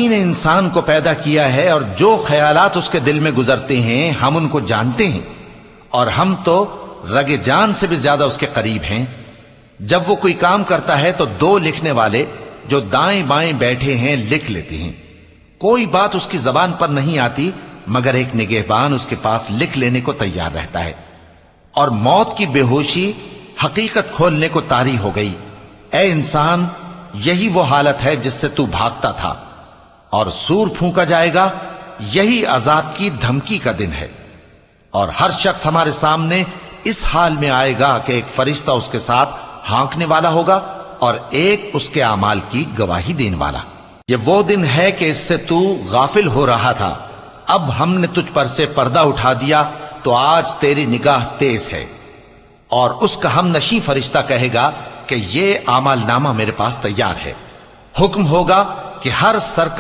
ہم نے انسان کو پیدا کیا ہے اور جو خیالات اس کے دل میں گزرتے ہیں ہم ان کو جانتے ہیں، اور ہم تو رگ جان سے بھی زیادہ اس کے قریب ہیں۔ جب وہ کوئی کام کرتا ہے تو دو لکھنے والے جو دائیں بائیں بیٹھے ہیں لکھ لیتے ہیں۔ کوئی بات اس کی زبان پر نہیں آتی مگر ایک نگہبان اس کے پاس لکھ لینے کو تیار رہتا ہے۔ اور موت کی بے ہوشی حقیقت کھولنے کو طاری ہو گئی۔ اے انسان، یہی وہ حالت ہے جس سے تو بھاگتا تھا، اور سور پھونکا جائے گا، یہی عذاب کی دھمکی کا دن ہے۔ اور ہر شخص ہمارے سامنے اس حال میں آئے گا کہ ایک فرشتہ اس کے ساتھ ہانکنے والا ہوگا اور ایک اس کے اعمال کی گواہی دینے والا۔ یہ وہ دن ہے کہ اس سے تو غافل ہو رہا تھا، اب ہم نے تجھ پر سے پردہ اٹھا دیا تو آج تیری نگاہ تیز ہے۔ اور اس کا ہم نشیں فرشتہ کہے گا کہ یہ اعمال نامہ میرے پاس تیار ہے۔ حکم ہوگا کہ ہر سرکش